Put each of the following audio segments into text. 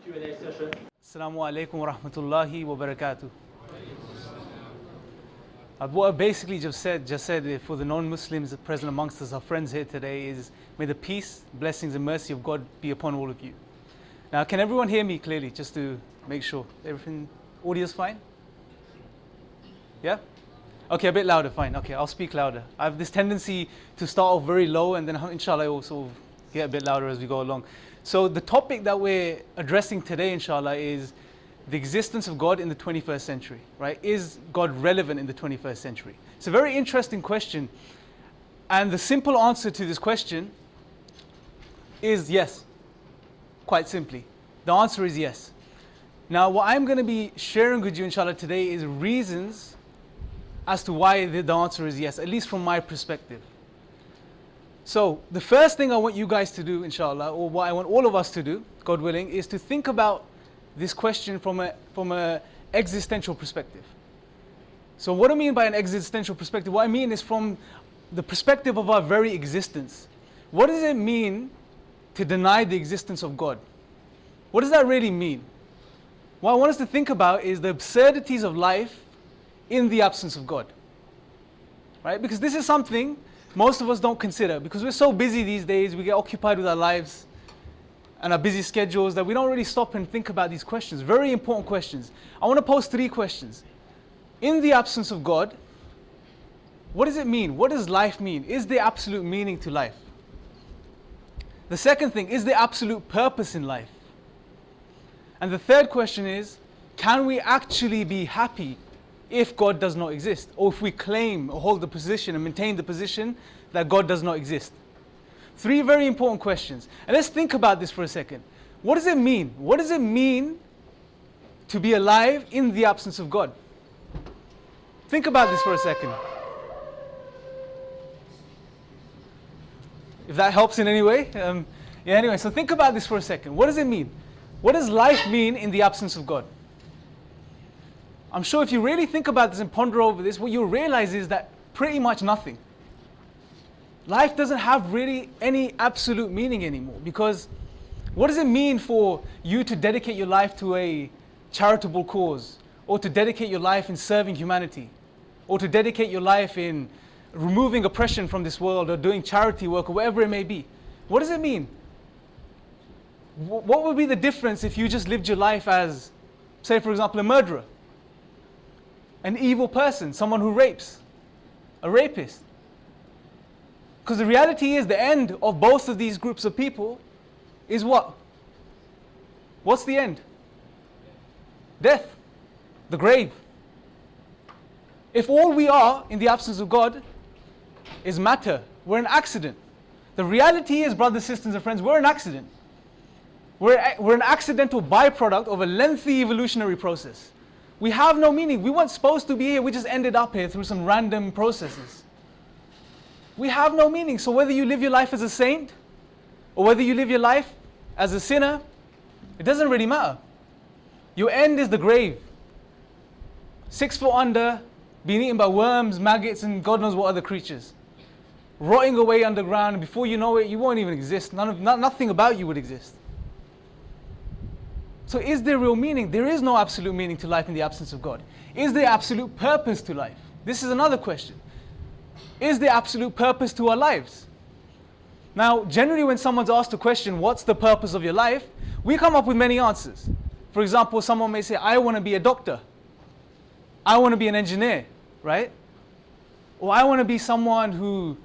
Q&A session. Assalamu alaikum wa rahmatullahi wa barakatuh. What I basically just said for the non-Muslims present amongst us, our friends here today, is may the peace, blessings and mercy of God be upon all of you. Now, can everyone hear me clearly, just to make sure? Everything, audio's fine? Yeah? Okay, a bit louder, fine. Okay, I'll speak louder. I have this tendency to start off very low and then inshallah I'll also get a bit louder as we go along. So the topic that we're addressing today, inshallah, is the existence of God in the 21st century, right? Is God relevant in the 21st century? It's a very interesting question. And the simple answer to this question is yes. Quite simply. The answer is yes. Now, what I'm going to be sharing with you, inshallah, today is reasons as to why the answer is yes, at least from my perspective. So, the first thing I want you guys to do, inshallah, or what I want all of us to do, God willing, is to think about this question from a existential perspective. So what do I mean by an existential perspective? What I mean is from the perspective of our very existence. What does it mean to deny the existence of God? What does that really mean? What I want us to think about is the absurdities of life in the absence of God. Right? Because this is something most of us don't consider, because we're so busy these days, we get occupied with our lives and our busy schedules that we don't really stop and think about these questions. Very important questions. I want to pose 3 questions. In the absence of God, what does it mean? What does life mean? Is there absolute meaning to life? The second thing, is there absolute purpose in life? And the third question is, can we actually be happy if God does not exist? Or if we claim or hold the position and maintain the position that God does not exist? 3 very important questions. And let's think about this for a second. What does it mean? What does it mean to be alive in the absence of God? Think about this for a second. If that helps in any way. Anyway, so think about this for a second. What does it mean? What does life mean in the absence of God? I'm sure if you really think about this and ponder over this, what you'll realize is that pretty much nothing. Life doesn't have really any absolute meaning anymore, because what does it mean for you to dedicate your life to a charitable cause, or to dedicate your life in serving humanity, or to dedicate your life in removing oppression from this world, or doing charity work, or whatever it may be? What does it mean? What would be the difference if you just lived your life as, say for example, a murderer, an evil person, someone who rapes, a rapist? Because the reality is the end of both of these groups of people is what? What's the end? Death, the grave. If all we are in the absence of God is matter, we're an accident. The reality is, brothers, sisters and friends, we're an accident. We're an accidental byproduct of a lengthy evolutionary process. We have no meaning. We weren't supposed to be here. We just ended up here through some random processes. We have no meaning. So whether you live your life as a saint or whether you live your life as a sinner, it doesn't really matter. Your end is the grave. 6 foot under, being eaten by worms, maggots, and God knows what other creatures. Rotting away underground, and before you know it, you won't even exist. Nothing about you would exist. So is there real meaning? There is no absolute meaning to life in the absence of God. Is there absolute purpose to life? This is another question. Is there absolute purpose to our lives? Now, generally when someone's asked a question, what's the purpose of your life? We come up with many answers. For example, someone may say, I want to be a doctor. I want to be an engineer, right? Or I want to be someone who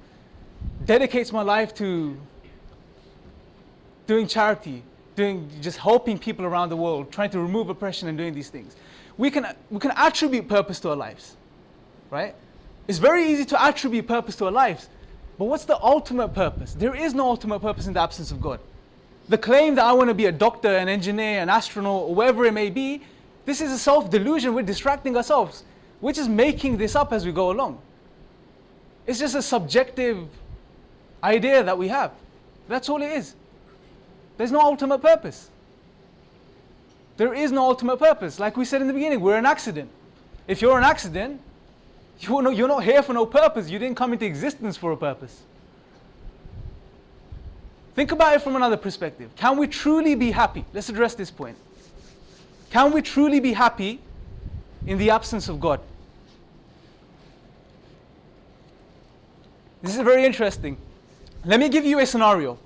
dedicates my life to doing charity, just helping people around the world, trying to remove oppression and doing these things. We can attribute purpose to our lives, right? It's very easy to attribute purpose to our lives, but what's the ultimate purpose? There is no ultimate purpose in the absence of God. The claim that I want to be a doctor, an engineer, an astronaut, or whatever it may be, this is a self-delusion. We're distracting ourselves. We're just making this up as we go along. It's just a subjective idea that we have. That's all it is. There's no ultimate purpose. There is no ultimate purpose. Like we said in the beginning, we're an accident. If you're an accident, you're not here for no purpose. You didn't come into existence for a purpose. Think about it from another perspective. Can we truly be happy? Let's address this point. Can we truly be happy in the absence of God? This is very interesting. Let me give you a scenario.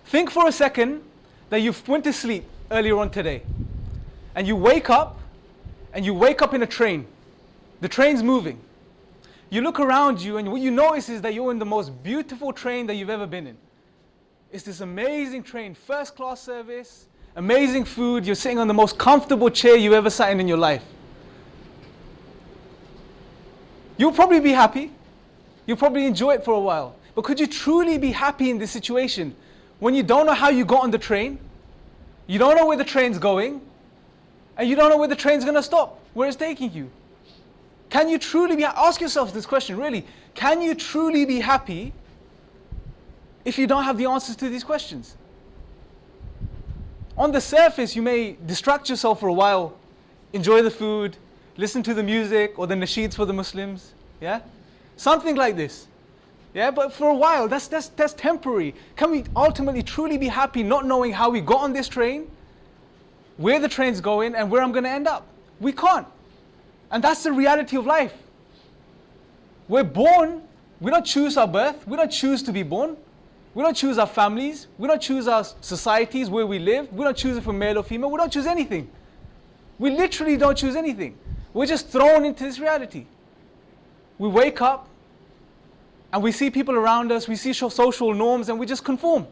Think for a second that you went to sleep earlier on today, and you wake up in a train. The train's moving. You look around you, and what you notice is that you're in the most beautiful train that you've ever been in. It's this amazing train, first class service, amazing food. You're sitting on the most comfortable chair you've ever sat in your life. You'll probably be happy. You'll probably enjoy it for a while. But could you truly be happy in this situation when you don't know how you got on the train, you don't know where the train's going, and you don't know where the train's going to stop, where it's taking you? Can you truly be, ask yourself this question really, can you truly be happy if you don't have the answers to these questions? On the surface, you may distract yourself for a while, enjoy the food, listen to the music or the nasheeds for the Muslims, yeah? Something like this. Yeah, but for a while, that's temporary. Can we ultimately truly be happy not knowing how we got on this train, where the train's going, and where I'm going to end up? We can't. And that's the reality of life. We're born, we don't choose our birth, we don't choose to be born, we don't choose our families, we don't choose our societies, where we live, we don't choose if we're male or female, we don't choose anything. We literally don't choose anything. We're just thrown into this reality. We wake up, and we see people around us, we see social norms, and we just conform.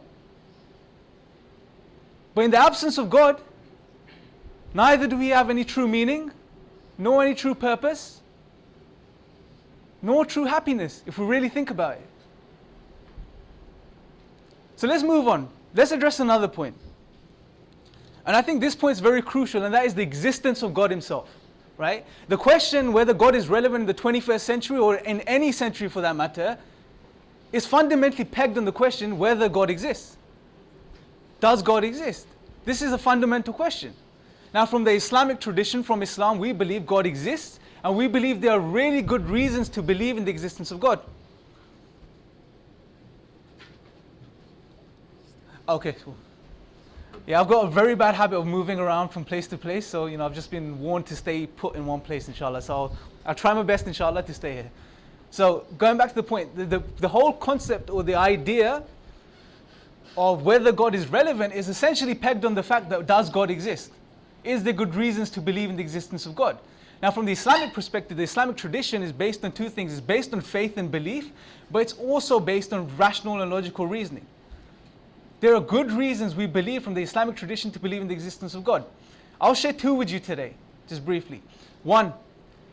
But in the absence of God, neither do we have any true meaning, nor any true purpose, nor true happiness, if we really think about it. So let's move on. Let's address another point. And I think this point is very crucial, and that is the existence of God Himself. Right? The question whether God is relevant in the 21st century or in any century for that matter is fundamentally pegged on the question whether God exists. Does God exist? This is a fundamental question. Now, from the Islamic tradition, from Islam, we believe God exists, and we believe there are really good reasons to believe in the existence of God. Okay, cool. Yeah, I've got a very bad habit of moving around from place to place, so I've just been warned to stay put in one place, inshallah. So I'll try my best, inshallah, to stay here. So going back to the point, the whole concept or the idea of whether God is relevant is essentially pegged on the fact that does God exist? Is there good reasons to believe in the existence of God? Now, from the Islamic perspective, the Islamic tradition is based on two things. It's based on faith and belief, but it's also based on rational and logical reasoning. There are good reasons we believe from the Islamic tradition to believe in the existence of God. I'll share two with you today, just briefly. One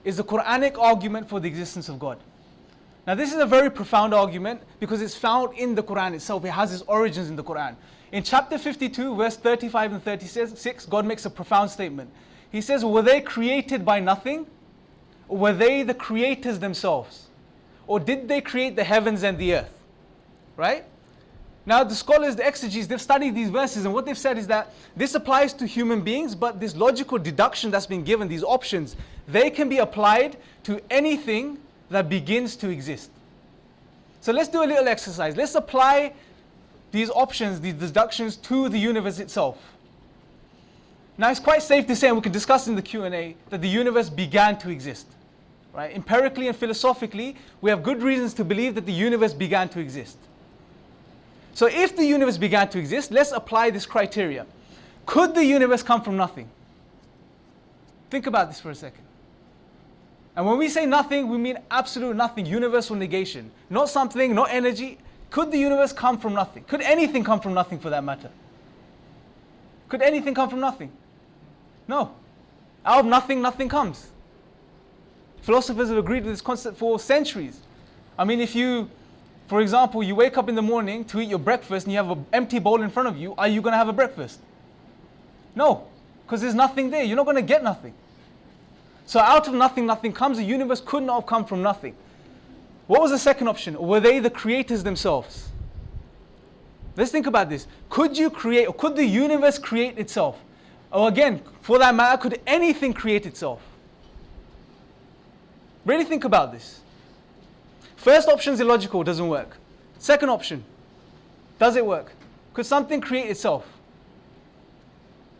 is the Quranic argument for the existence of God. Now, this is a very profound argument because it's found in the Quran itself. It has its origins in the Quran. In chapter 52, verse 35 and 36, God makes a profound statement. He says, were they created by nothing? Or were they the creators themselves? Or did they create the heavens and the earth? Right? Now, the scholars, the exegetes, they've studied these verses, and what they've said is that this applies to human beings, but this logical deduction that's been given, these options, they can be applied to anything that begins to exist. So let's do a little exercise. Let's apply these options, these deductions, to the universe itself. Now, it's quite safe to say, and we can discuss in the Q&A, that the universe began to exist. Right? Empirically and philosophically, we have good reasons to believe that the universe began to exist. So if the universe began to exist, let's apply this criteria. Could the universe come from nothing? Think about this for a second. And when we say nothing, we mean absolute nothing, universal negation. Not something, not energy. Could the universe come from nothing? Could anything come from nothing for that matter? Could anything come from nothing? No. Out of nothing, nothing comes. Philosophers have agreed with this concept for centuries. I mean, if you, for example, you wake up in the morning to eat your breakfast and you have an empty bowl in front of you, are you going to have a breakfast? No, because there's nothing there. You're not going to get nothing. So out of nothing, nothing comes. The universe could not have come from nothing. What was the second option? Were they the creators themselves? Let's think about this. Could you create, or could the universe create itself? Or again, for that matter, could anything create itself? Really think about this. First option is illogical, doesn't work. Second option, does it work? Could something create itself?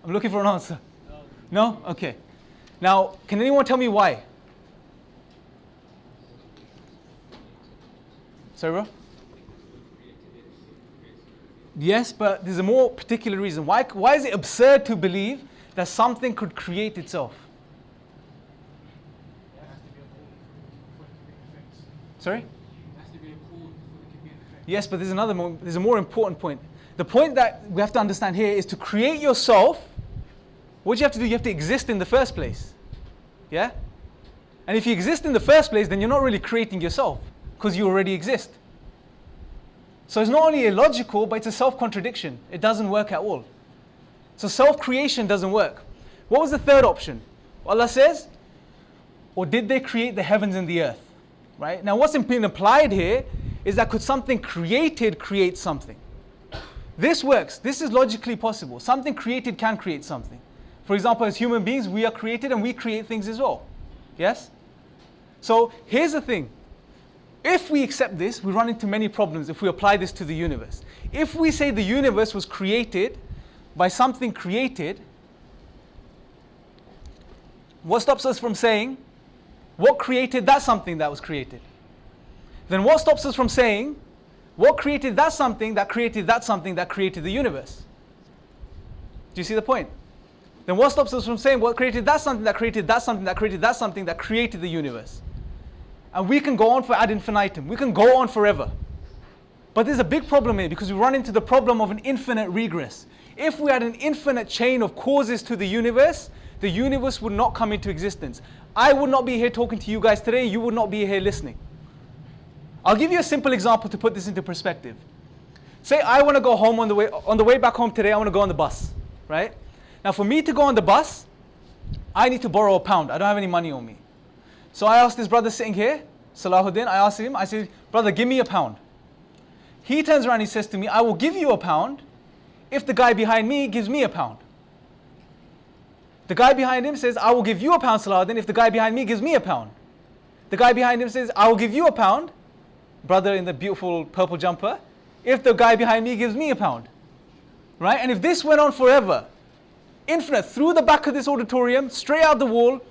I'm looking for an answer. No? Okay. Now, can anyone tell me why? Sorry, bro? Yes, but there's a more particular reason. Why is it absurd to believe that something could create itself? Sorry? Yes, but there's a more important point. The point that we have to understand here is to create yourself. What you have to do, you have to exist in the first place. Yeah? And if you exist in the first place, then you're not really creating yourself, because you already exist. So it's not only illogical, but it's a self-contradiction. It doesn't work at all. So self-creation doesn't work. What was the third option? Allah says, or did they create the heavens and the earth? Right? Now what's being applied here is that could something created create something? This works. This is logically possible. Something created can create something. For example, as human beings, we are created and we create things as well. Yes? So here's the thing. If we accept this, we run into many problems if we apply this to the universe. If we say the universe was created by something created, what stops us from saying, what created that something that was created? Then what stops us from saying, what created that something that created that something that created the universe? Do you see the point? Then what stops us from saying, what created that something that created that something that created that something that created the universe? And we can go on for ad infinitum. We can go on forever. But there's a big problem here because we run into the problem of an infinite regress. If we had an infinite chain of causes to the universe would not come into existence. I would not be here talking to you guys today. You would not be here listening. I'll give you a simple example to put this into perspective. Say I want to go home on the way back home today, I want to go on the bus, right? Now for me to go on the bus, I need to borrow £1. I don't have any money on me. So I asked this brother sitting here, Salahuddin, I asked him, I said, brother, give me £1. He turns around and he says to me, I will give you £1 if the guy behind me gives me £1. The guy behind him says, I will give you £1, Salahuddin, if the guy behind me gives me £1. The guy behind him says, I will give you £1, brother in the beautiful purple jumper, if the guy behind me gives me £1. Right? And if this went on forever, infinite, through the back of this auditorium, straight out the wall,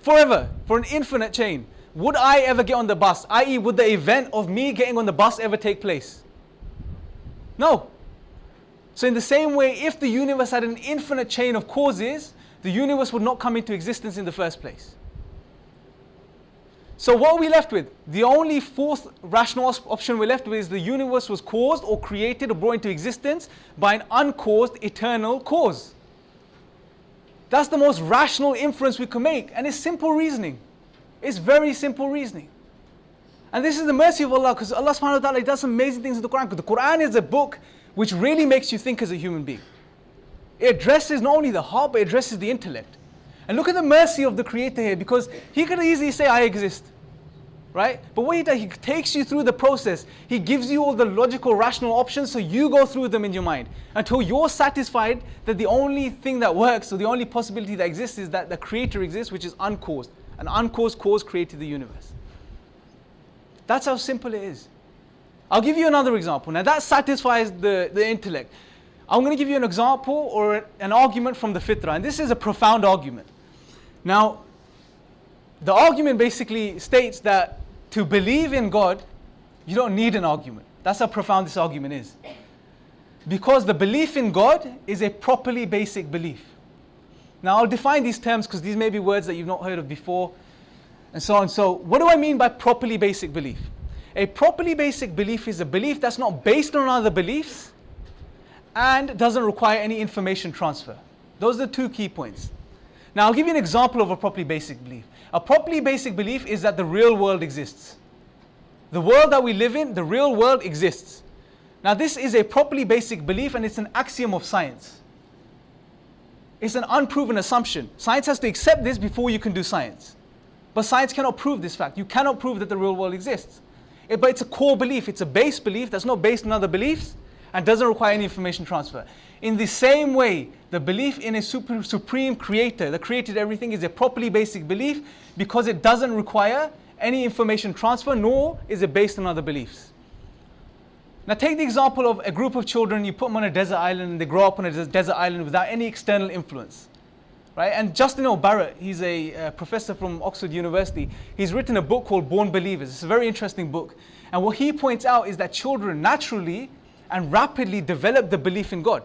forever, for an infinite chain, would I ever get on the bus? I.e., would the event of me getting on the bus ever take place? No. So in the same way, if the universe had an infinite chain of causes, the universe would not come into existence in the first place. So what are we left with? The only fourth rational option we're left with is the universe was caused or created or brought into existence by an uncaused eternal cause. That's the most rational inference we can make, and it's simple reasoning. It's very simple reasoning. And this is the mercy of Allah, because Allah subhanahu wa ta'ala does amazing things in the Quran. Because the Quran is a book which really makes you think as a human being. It addresses not only the heart, but it addresses the intellect. And look at the mercy of the Creator here, because He could easily say, I exist. Right? But what He does, He takes you through the process. He gives you all the logical, rational options, so you go through them in your mind until you're satisfied that the only thing that works, or the only possibility that exists, is that the Creator exists, which is uncaused. An uncaused cause created the universe. That's how simple it is. I'll give you another example. Now that satisfies the intellect. I'm going to give you an example or an argument from the fitrah. And this is a profound argument. Now, the argument basically states that to believe in God, you don't need an argument. That's how profound this argument is. Because the belief in God is a properly basic belief. Now I'll define these terms because these may be words that you've not heard of before, and so on. So what do I mean by properly basic belief? A properly basic belief is a belief that's not based on other beliefs and doesn't require any information transfer. Those are the two key points. Now I'll give you an example of a properly basic belief. A properly basic belief is that the real world exists. The world that we live in, the real world exists. Now this is a properly basic belief, and it's an axiom of science. It's an unproven assumption. Science has to accept this before you can do science. But science cannot prove this fact. You cannot prove that the real world exists. But it's a core belief. It's a base belief that's not based on other beliefs and doesn't require any information transfer. In the same way, the belief in a supreme creator that created everything is a properly basic belief because it doesn't require any information transfer, nor is it based on other beliefs. Now take the example of a group of children, you put them on a desert island and they grow up on a desert island without any external influence. right? And Justin O'Barrett, he's a professor from Oxford University. He's written a book called Born Believers. It's a very interesting book. And what he points out is that children naturally and rapidly develop the belief in God.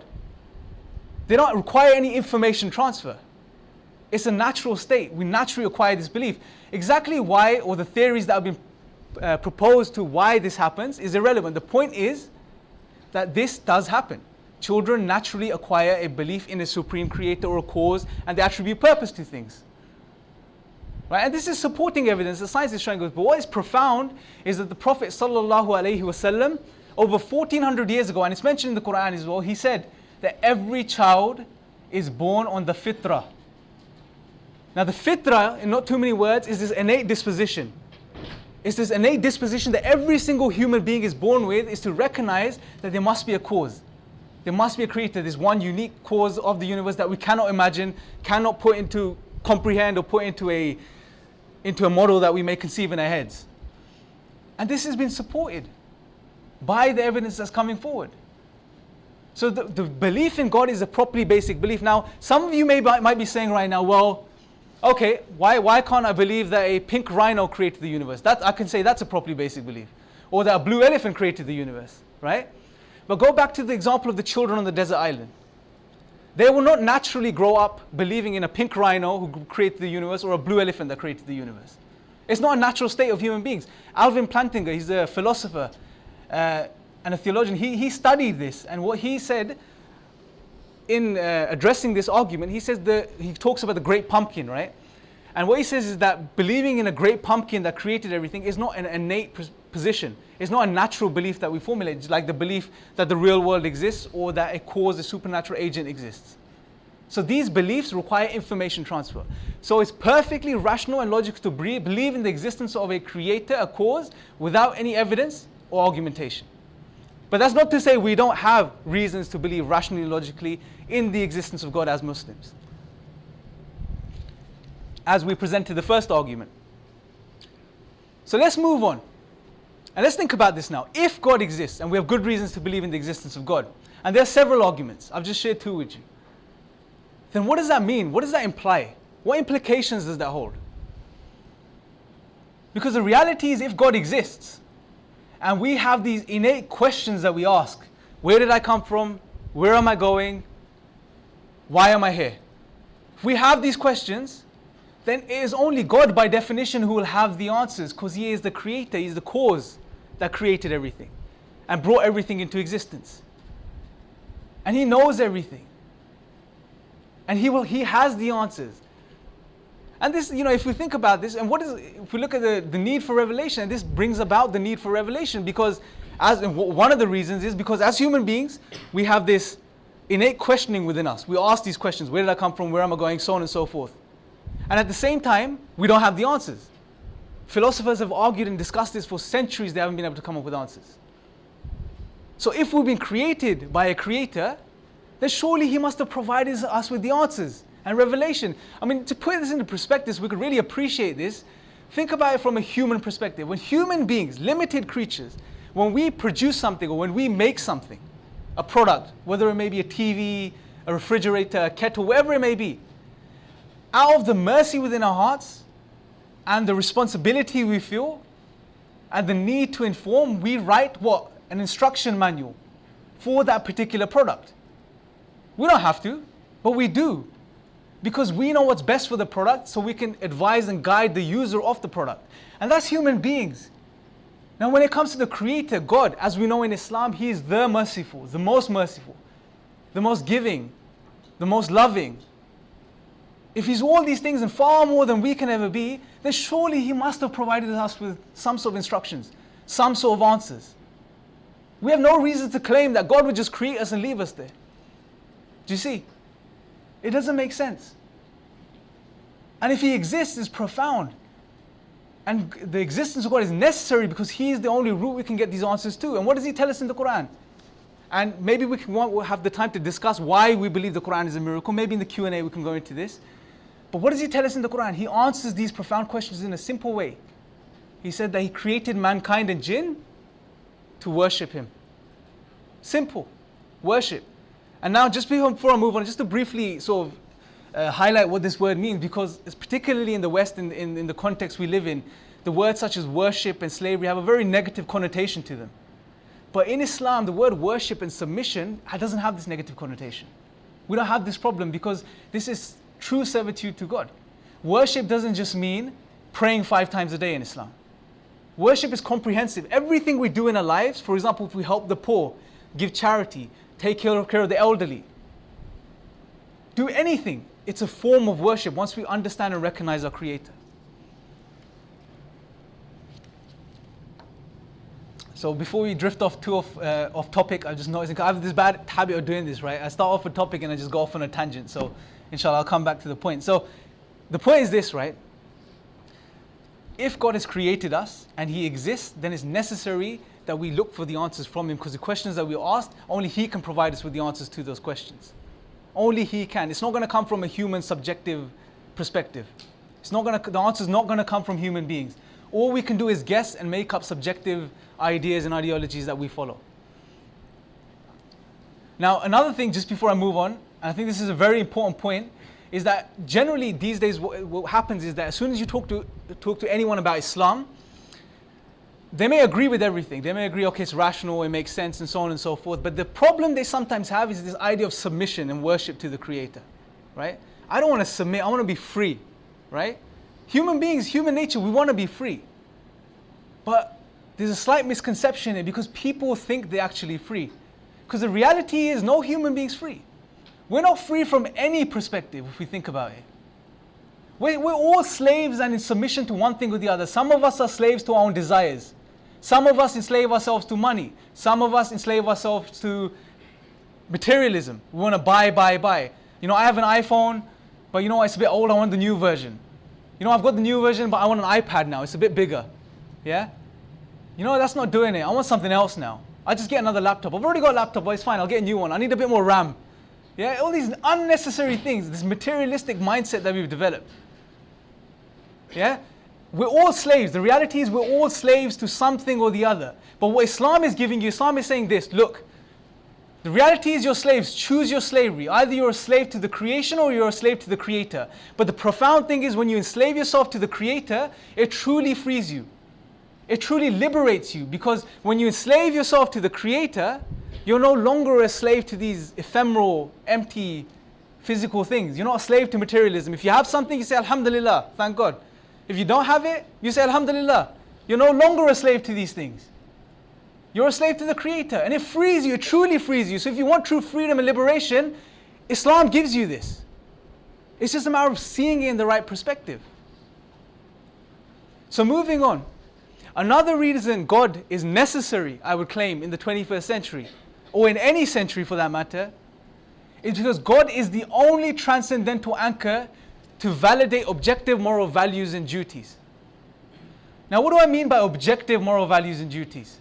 They don't require any information transfer. It's a natural state. We naturally acquire this belief. Exactly why, or the theories that have been proposed to why this happens is irrelevant. The point is that this does happen. Children naturally acquire a belief in a supreme creator or a cause, and they attribute purpose to things. Right? And this is supporting evidence. The science is showing us. But what is profound is that the Prophet ﷺ, over 1400 years ago, and it's mentioned in the Quran as well, he said that every child is born on the fitrah. Now the fitrah, in not too many words, is this innate disposition. It's this innate disposition that every single human being is born with, is to recognize that there must be a cause. There must be a creator. There's one unique cause of the universe that we cannot imagine, cannot put into, comprehend or put into a model that we may conceive in our heads. And this has been supported by the evidence that's coming forward. So the belief in God is a properly basic belief. Now, some of you might be saying right now, well, okay, why can't I believe that a pink rhino created the universe? That I can say that's a properly basic belief. Or that a blue elephant created the universe, right? But go back to the example of the children on the desert island. They will not naturally grow up believing in a pink rhino who created the universe or a blue elephant that created the universe. It's not a natural state of human beings. Alvin Plantinga, he's a philosopher and a theologian. He studied this, and what he said in addressing this argument, he talks about the great pumpkin, right? And what he says is that believing in a great pumpkin that created everything is not an innate position. It's not a natural belief that we formulate. It's like the belief that the real world exists or that a cause, a supernatural agent exists. So these beliefs require information transfer. So it's perfectly rational and logical to believe in the existence of a creator, a cause, without any evidence or argumentation. But that's not to say we don't have reasons to believe rationally and logically in the existence of God as Muslims. As we presented the first argument. So let's move on. And let's think about this now. If God exists, and we have good reasons to believe in the existence of God, and there are several arguments, I've just shared two with you, then what does that mean? What does that imply? What implications does that hold? Because the reality is, if God exists, and we have these innate questions that we ask, where did I come from? Where am I going? Why am I here? If we have these questions, then it is only God by definition who will have the answers, because He is the creator, He is the cause that created everything and brought everything into existence. And He knows everything. And He has the answers. And this, if we think about this, and if we look at the need for revelation, and this brings about the need for revelation, because one of the reasons is because as human beings, we have this innate questioning within us. We ask these questions: where did I come from? Where am I going? So on and so forth. And at the same time, we don't have the answers. Philosophers have argued and discussed this for centuries. They haven't been able to come up with answers. So if we've been created by a creator, then surely He must have provided us with the answers and revelation. I mean, to put this into perspective, we could really appreciate this. Think about it from a human perspective. When human beings, limited creatures, when we produce something or when we make something, a product, whether it may be a TV, a refrigerator, a kettle, whatever it may be, out of the mercy within our hearts and the responsibility we feel and the need to inform, we write what? An instruction manual for that particular product. We don't have to, but we do. Because we know what's best for the product, so we can advise and guide the user of the product. And that's human beings. Now when it comes to the Creator, God, as we know in Islam, He is the merciful, the most giving, the most loving. If He's all these things and far more than we can ever be, then surely He must have provided us with some sort of instructions, some sort of answers. We have no reason to claim that God would just create us and leave us there. Do you see? It doesn't make sense. And if He exists, it's profound. And the existence of God is necessary because He is the only route we can get these answers to. And what does He tell us in the Quran? And maybe we'll have the time to discuss why we believe the Quran is a miracle. Maybe in the Q&A we can go into this. But what does He tell us in the Quran? He answers these profound questions in a simple way. He said that He created mankind and jinn to worship Him. Simple. Worship. And now, just before I move on, just to briefly sort of highlight what this word means, because it's particularly in the West, in the context we live in, the words such as worship and slavery have a very negative connotation to them. But in Islam, the word worship and submission doesn't have this negative connotation. We don't have this problem because this is true servitude to God. Worship doesn't just mean praying 5 times a day in Islam. Worship is comprehensive. Everything we do in our lives, for example, if we help the poor, give charity, take care of the elderly, do anything, it's a form of worship once we understand and recognize our Creator. So before we drift off topic, I just noticing, I have this bad habit of doing this, right? I start off a topic and I just go off on a tangent. So inshallah, I'll come back to the point. So the point is this, right? If God has created us and He exists, then it's necessary that we look for the answers from Him, because the questions that we asked, only He can provide us with the answers to those questions. Only He can. It's not going to come from a human subjective perspective. The answer's not going to come from human beings. All we can do is guess and make up subjective ideas and ideologies that we follow. Now, another thing, just before I move on, and I think this is a very important point, is that generally these days what happens is that as soon as you talk to anyone about Islam, they may agree with everything. They may agree, okay, it's rational, it makes sense, and so on and so forth. But the problem they sometimes have is this idea of submission and worship to the Creator, right? I don't want to submit, I want to be free, right? Human beings, human nature, we want to be free. But there's a slight misconception here because people think they're actually free. Because the reality is no human being is free. We're not free from any perspective if we think about it. We're all slaves and in submission to one thing or the other. Some of us are slaves to our own desires. Some of us enslave ourselves to money. Some of us enslave ourselves to materialism. We want to buy. You know, I have an iPhone, but you know, it's a bit old, I want the new version. You know, I've got the new version, but I want an iPad now, it's a bit bigger. Yeah? You know, that's not doing it. I want something else now. I just get another laptop. I've already got a laptop, but it's fine, I'll get a new one. I need a bit more RAM. Yeah, all these unnecessary things, this materialistic mindset that we've developed. Yeah? We're all slaves. The reality is we're all slaves to something or the other. But what Islam is giving you, Islam is saying this, look, the reality is you're slaves. Choose your slavery. Either you're a slave to the creation or you're a slave to the Creator. But the profound thing is when you enslave yourself to the Creator, it truly frees you. It truly liberates you, because when you enslave yourself to the Creator, you're no longer a slave to these ephemeral, empty, physical things. You're not a slave to materialism. If you have something, you say Alhamdulillah, thank God. If you don't have it, you say Alhamdulillah. You're no longer a slave to these things. You're a slave to the Creator, and it frees you, it truly frees you. So if you want true freedom and liberation, Islam gives you this. It's just a matter of seeing it in the right perspective. So moving on. Another reason God is necessary, I would claim, in the 21st century, or in any century for that matter, is because God is the only transcendental anchor to validate objective moral values and duties. Now, what do I mean by objective moral values and duties?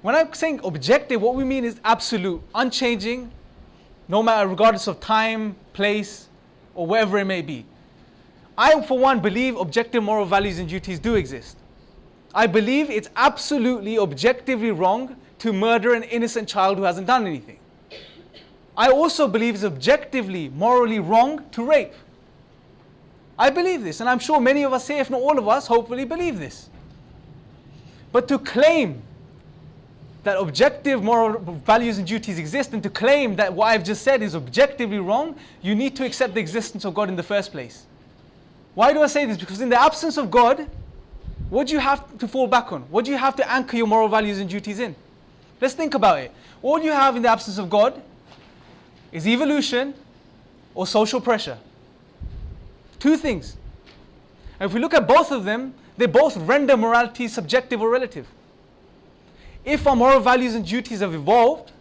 When I'm saying objective, what we mean is absolute, unchanging, no matter regardless of time, place, or wherever it may be. I, for one, believe objective moral values and duties do exist. I believe it's absolutely objectively wrong to murder an innocent child who hasn't done anything. I also believe it's objectively, morally wrong to rape. I believe this, and I'm sure many of us here, if not all of us, hopefully believe this. But to claim that objective moral values and duties exist, and to claim that what I've just said is objectively wrong, you need to accept the existence of God in the first place. Why do I say this? Because in the absence of God, what do you have to fall back on? What do you have to anchor your moral values and duties in? Let's think about it. All you have in the absence of God is evolution or social pressure. Two things. And if we look at both of them, they both render morality subjective or relative. If our moral values and duties have evolved,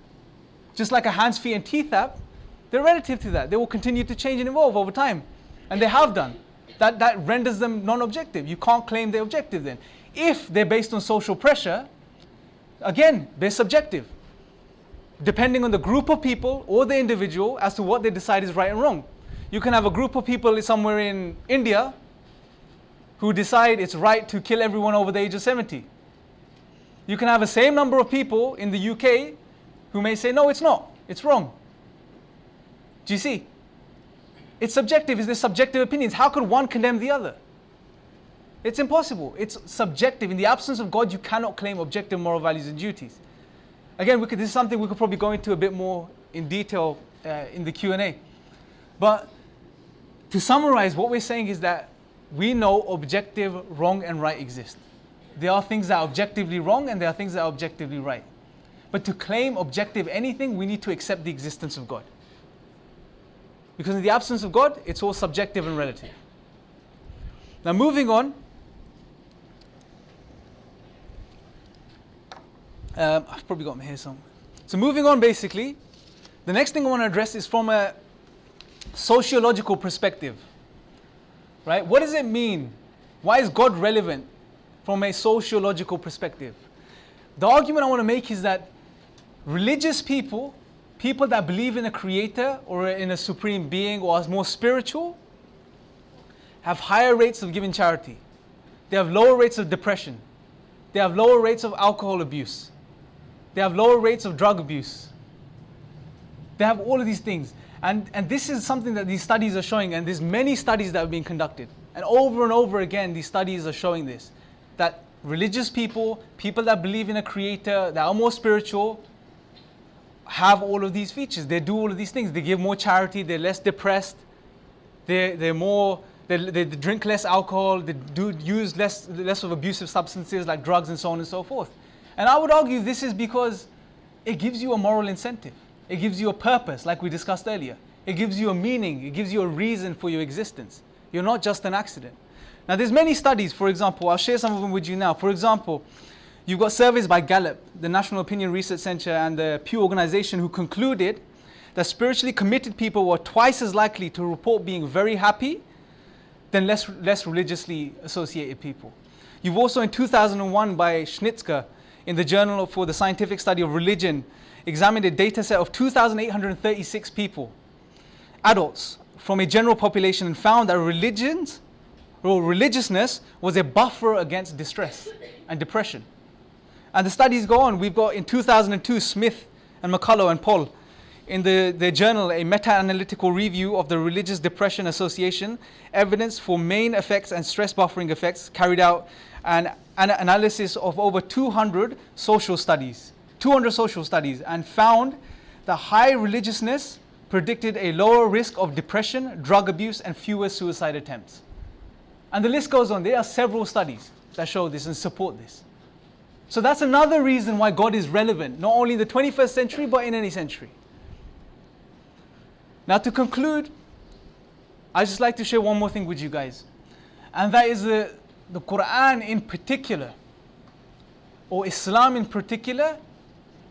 just like a hands, feet and teeth have, they're relative to that. They will continue to change and evolve over time. And they have done. That renders them non-objective. You can't claim they're objective then. If they're based on social pressure, again, they're subjective. Depending on the group of people or the individual as to what they decide is right and wrong. You can have a group of people somewhere in India who decide it's right to kill everyone over the age of 70. You can have the same number of people in the UK who may say, no, it's not. It's wrong. Do you see? It's subjective. Is there subjective opinions? How could one condemn the other? It's impossible. It's subjective. In the absence of God, you cannot claim objective moral values and duties. Again, this is something we could probably go into a bit more in detail in the Q&A. But to summarize, what we're saying is that we know objective wrong and right exist. There are things that are objectively wrong and there are things that are objectively right. But to claim objective anything, we need to accept the existence of God. Because in the absence of God, it's all subjective and relative. Now moving on, I've probably got my hair somewhere. So moving on, basically, the next thing I want to address is from a sociological perspective. Right? What does it mean? Why is God relevant from a sociological perspective? The argument I want to make is that religious people, people that believe in a creator or in a supreme being or are more spiritual, have higher rates of giving charity. They have lower rates of depression. They have lower rates of alcohol abuse. They have lower rates of drug abuse. They have all of these things. And this is something that these studies are showing, and there's many studies that have been conducted. And over again, these studies are showing this. That religious people, people that believe in a creator, that are more spiritual, have all of these features. They do all of these things. They give more charity, they're less depressed, they drink less alcohol, they do use less of abusive substances like drugs and so on and so forth. And I would argue this is because it gives you a moral incentive. It gives you a purpose, like we discussed earlier. It gives you a meaning. It gives you a reason for your existence. You're not just an accident. Now, there's many studies, for example, I'll share some of them with you now. For example, you've got surveys by Gallup, the National Opinion Research Center, and the Pew organization, who concluded that spiritually committed people were twice as likely to report being very happy than less religiously associated people. You've also, in 2001, by Schnitzker, in the Journal for the Scientific Study of Religion, examined a data set of 2,836 people, adults, from a general population, and found that religiousness was a buffer against distress and depression. And the studies go on. We've got in 2002, Smith and McCullough and Paul, in their journal, a meta-analytical review of the Religious Depression Association, evidence for main effects and stress buffering effects, carried out an analysis of over 200 social studies, and found that high religiousness predicted a lower risk of depression, drug abuse, and fewer suicide attempts. And the list goes on. There are several studies that show this and support this. So that's another reason why God is relevant, not only in the 21st century, but in any century. Now, to conclude, I'd just like to share one more thing with you guys. And that is the Quran in particular, or Islam in particular,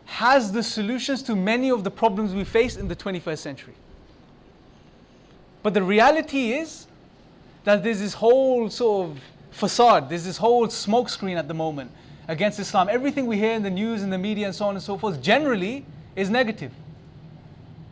has the solutions to many of the problems we face in the 21st century. But the reality is that there's this whole sort of facade, there's this whole smoke screen at the moment against Islam. Everything we hear in the news and the media and so on and so forth generally is negative.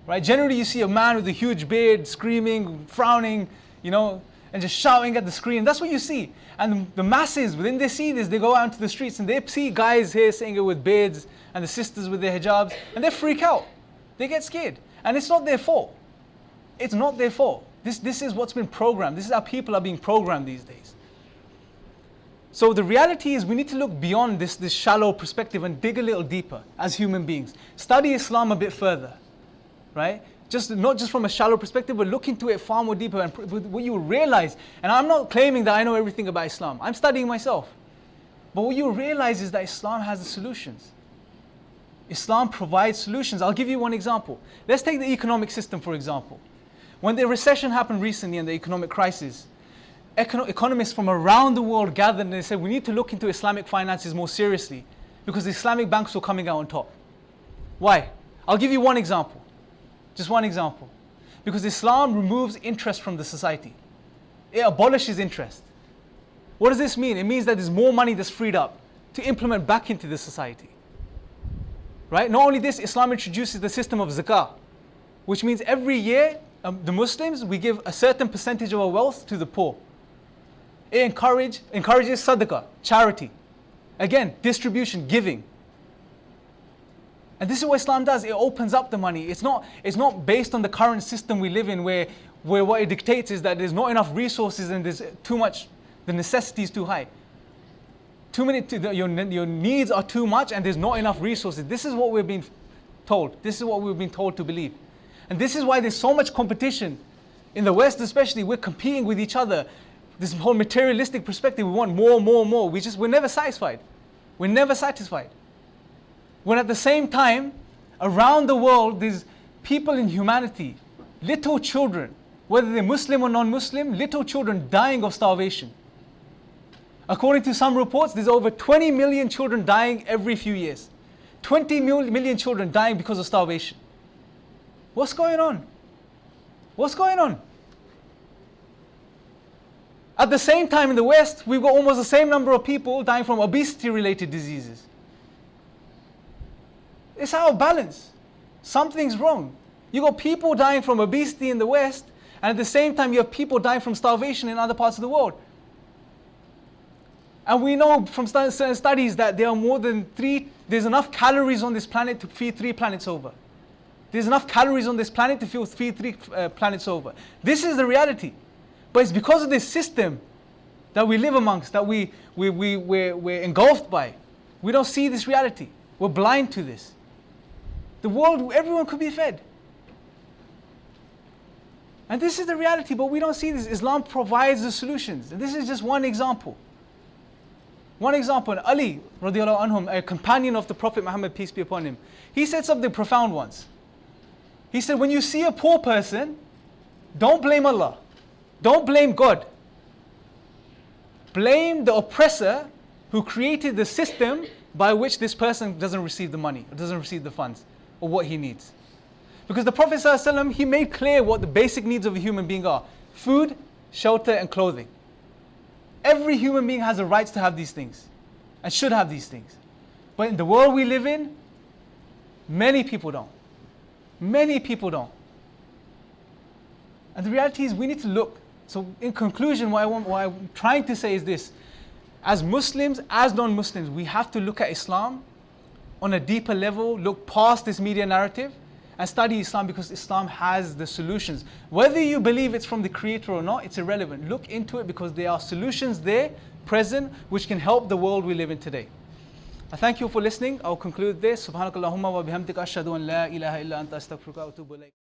Right? Generally you see a man with a huge beard screaming, frowning, and just shouting at the screen. That's what you see. And the masses, when they see this, they go out into the streets and they see guys here sitting here with beards and the sisters with their hijabs, and they freak out. They get scared. And it's not their fault. It's not their fault. This is what's been programmed. This is how people are being programmed these days. So the reality is we need to look beyond this shallow perspective and dig a little deeper as human beings. Study Islam a bit further, right? Not just from a shallow perspective, but look into it far more deeper, and what you will realize, and I'm not claiming that I know everything about Islam. I'm studying myself. But what you realize is that Islam has the solutions. Islam provides solutions. I'll give you one example. Let's take the economic system, for example. When the recession happened recently and the economic crisis, economists from around the world gathered and they said, we need to look into Islamic finances more seriously because the Islamic banks were coming out on top. Why? I'll give you one example. Just one example. Because Islam removes interest from the society. It abolishes interest. What does this mean? It means that there's more money that's freed up to implement back into the society. Right? Not only this, Islam introduces the system of zakah, which means every year, the Muslims, we give a certain percentage of our wealth to the poor. It encourages sadaqah, charity. Again, distribution, giving. And this is what Islam does. It opens up the money. It's not based on the current system we live in where where what it dictates is that there's not enough resources and there's too much, the necessity is too high. Your needs are too much and there's not enough resources. This is what we're being told. This is what we've been told to believe. And this is why there's so much competition. In the West especially, we're competing with each other. This whole materialistic perspective, we want more, more, more. We're never satisfied. We're never satisfied. When at the same time, around the world, there's people in humanity, little children, whether they're Muslim or non-Muslim, little children dying of starvation. According to some reports, there's over 20 million children dying every few years. 20 million children dying because of starvation. What's going on? What's going on? At the same time in the West, we've got almost the same number of people dying from obesity-related diseases. It's out of balance. Something's wrong. You've got people dying from obesity in the West, and at the same time you have people dying from starvation in other parts of the world. And we know from certain studies that there are there's enough calories on this planet to feed 3 planets over. There's enough calories on this planet to feed 3 planets over. This is the reality. But it's because of this system that we live amongst, that we're engulfed by. We don't see this reality. We're blind to this. The world, everyone could be fed. And this is the reality, but we don't see this. Islam provides the solutions. And this is just one example. One example, Ali, radiallahu anhum, a companion of the Prophet Muhammad, peace be upon him, he said something profound once. He said, when you see a poor person, don't blame Allah. Don't blame God. Blame the oppressor who created the system by which this person doesn't receive the money, or doesn't receive the funds, or what he needs. Because the Prophet ﷺ, he made clear what the basic needs of a human being are. Food, shelter, and clothing. Every human being has a right to have these things, and should have these things. But in the world we live in, many people don't. Many people don't. And the reality is we need to look. So in conclusion, what I'm trying to say is this. As Muslims, as non-Muslims, we have to look at Islam on a deeper level, look past this media narrative, and study Islam, because Islam has the solutions. Whether you believe it's from the Creator or not, it's irrelevant. Look into it, because there are solutions there, present, which can help the world we live in today. I thank you for listening. I'll conclude this. Subhanakallahumma wa bihamdika ashhadu an la ilaha illa anta astaghfiruka wa atubu ilayk.